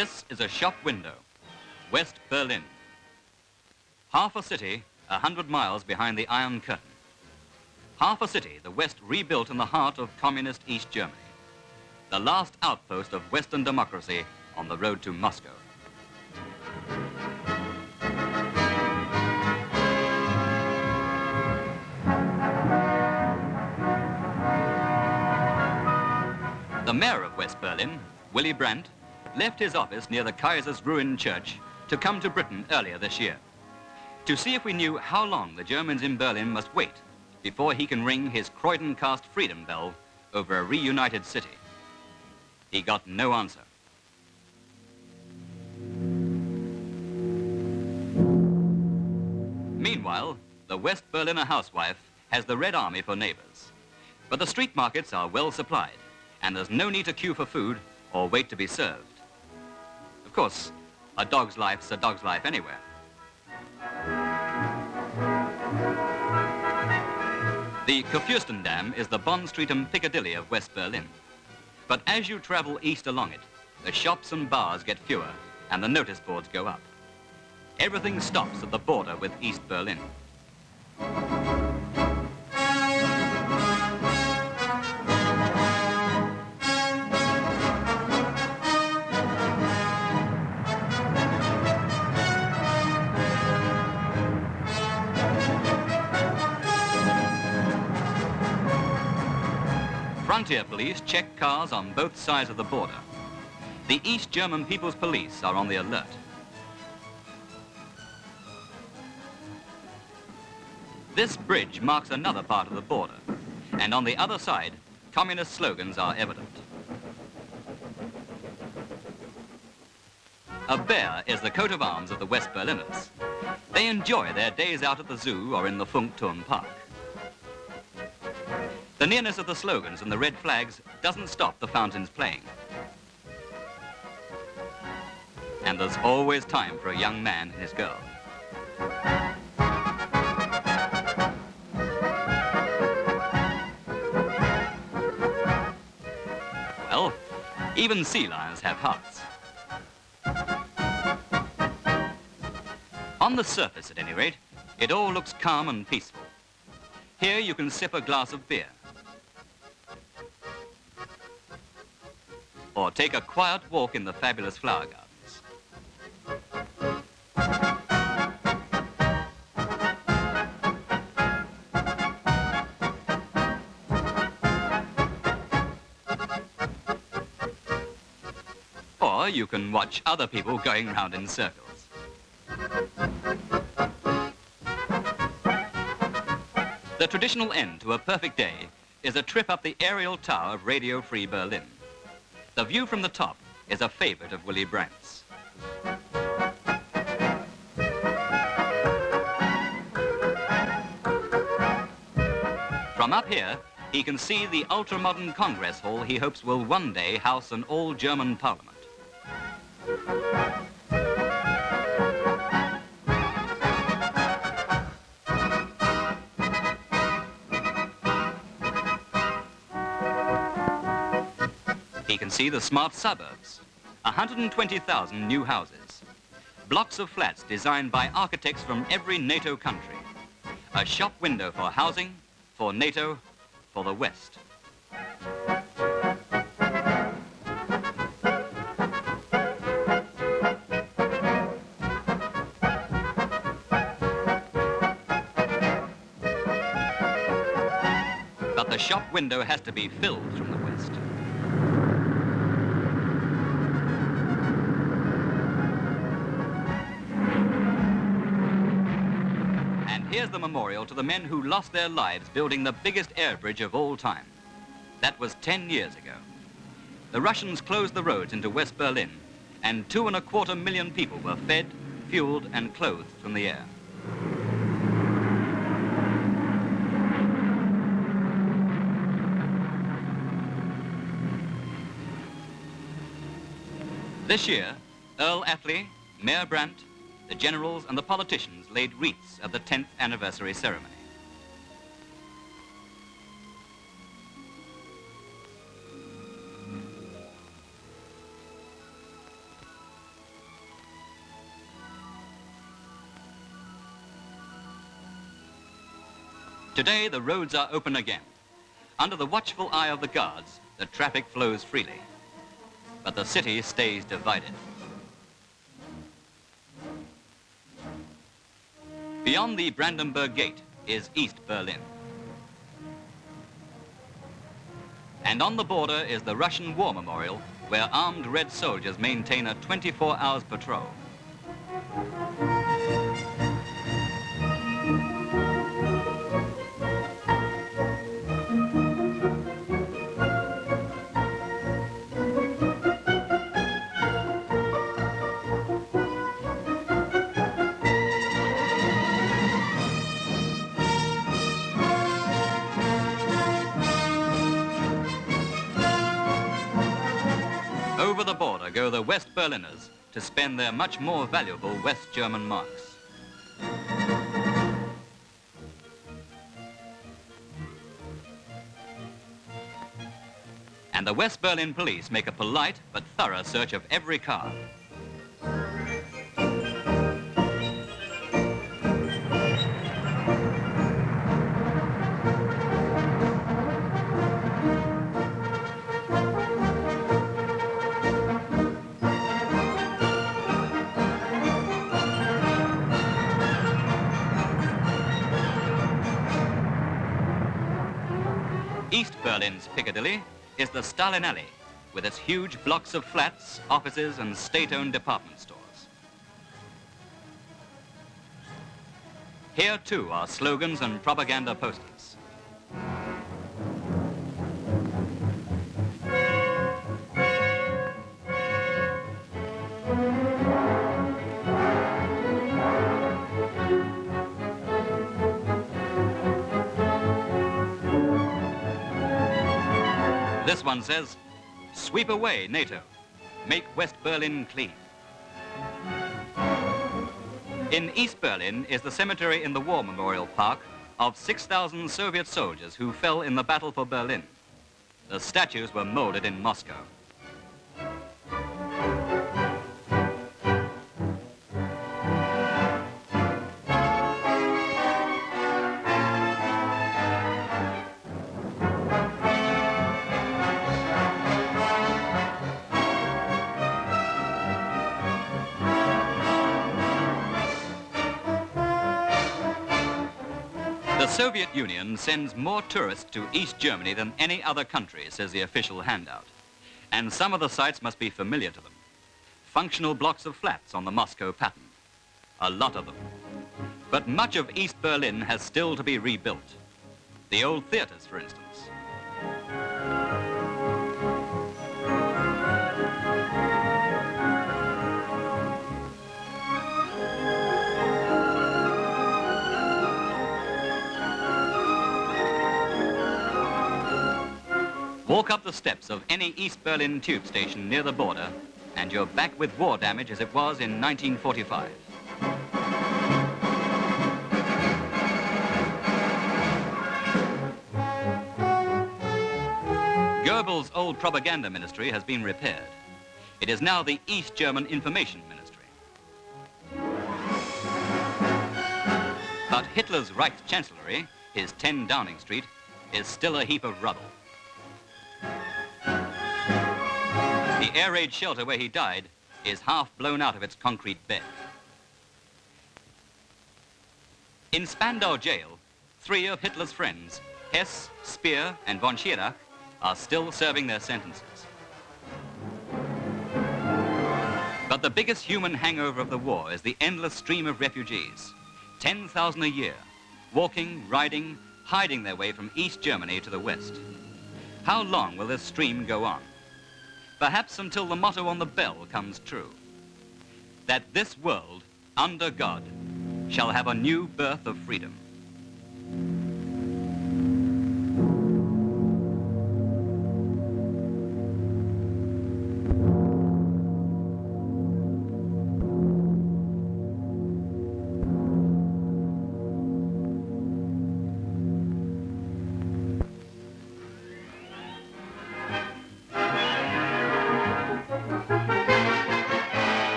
This is a shop window, West Berlin. Half a city, 100 miles behind the Iron Curtain. Half a city the West rebuilt in the heart of communist East Germany. The last outpost of Western democracy on the road to Moscow. The mayor of West Berlin, Willy Brandt, left his office near the Kaiser's ruined church to come to Britain earlier this year, to see if we knew how long the Germans in Berlin must wait before he can ring his Croydon-cast freedom bell over a reunited city. He got no answer. Meanwhile, the West Berliner housewife has the Red Army for neighbors. But the street markets are well supplied, and there's no need to queue for food or wait to be served. Of course, a dog's life's a dog's life anywhere. The Kurfürstendamm is the Bond Street and Piccadilly of West Berlin. But as you travel east along it, the shops and bars get fewer and the notice boards go up. Everything stops at the border with East Berlin. Frontier police check cars on both sides of the border. The East German People's Police are on the alert. This bridge marks another part of the border, and on the other side, communist slogans are evident. A bear is the coat of arms of the West Berliners. They enjoy their days out at the zoo or in the Funkturm Park. The nearness of the slogans and the red flags doesn't stop the fountains playing. And there's always time for a young man and his girl. Well, even sea lions have hearts. On the surface, at any rate, it all looks calm and peaceful. Here you can sip a glass of beer, or take a quiet walk in the fabulous flower gardens. Or you can watch other people going round in circles. The traditional end to a perfect day is a trip up the aerial tower of Radio Free Berlin. The view from the top is a favorite of Willy Brandt's. From up here, he can see the ultra-modern Congress Hall he hopes will one day house an all-German parliament. He can see the smart suburbs, 120,000 new houses, blocks of flats designed by architects from every NATO country, a shop window for housing, for NATO, for the West. But the shop window has to be filled from the West. Here's the memorial to the men who lost their lives building the biggest air bridge of all time. That was 10 years ago. The Russians closed the roads into West Berlin, and 2.25 million people were fed, fueled, and clothed from the air. This year, Earl Attlee, Mayor Brandt, the generals and the politicians laid wreaths at the 10th anniversary ceremony. Today, the roads are open again. Under the watchful eye of the guards, the traffic flows freely. But the city stays divided. Beyond the Brandenburg Gate is East Berlin. And on the border is the Russian War Memorial, where armed Red soldiers maintain a 24-hour patrol. Over the border go the West Berliners to spend their much more valuable West German marks. And the West Berlin police make a polite but thorough search of every car. East Berlin's Piccadilly is the Stalin Alley, with its huge blocks of flats, offices, and state-owned department stores. Here, too, are slogans and propaganda posters. This one says, "Sweep away NATO, make West Berlin clean." In East Berlin is the cemetery in the War Memorial Park of 6,000 Soviet soldiers who fell in the battle for Berlin. The statues were molded in Moscow. The Soviet Union sends more tourists to East Germany than any other country, says the official handout. And some of the sights must be familiar to them. Functional blocks of flats on the Moscow pattern. A lot of them. But much of East Berlin has still to be rebuilt. The old theaters, for instance. Walk up the steps of any East Berlin tube station near the border, and you're back with war damage as it was in 1945. Goebbels' old propaganda ministry has been repaired. It is now the East German Information Ministry. But Hitler's Reichschancellery, his 10 Downing Street, is still a heap of rubble. The air raid shelter where he died is half blown out of its concrete bed. In Spandau jail, 3 of Hitler's friends, Hess, Speer, and von Schirach, are still serving their sentences. But the biggest human hangover of the war is the endless stream of refugees. 10,000 a year, walking, riding, hiding their way from East Germany to the West. How long will this stream go on? Perhaps until the motto on the bell comes true. That this world, under God, shall have a new birth of freedom.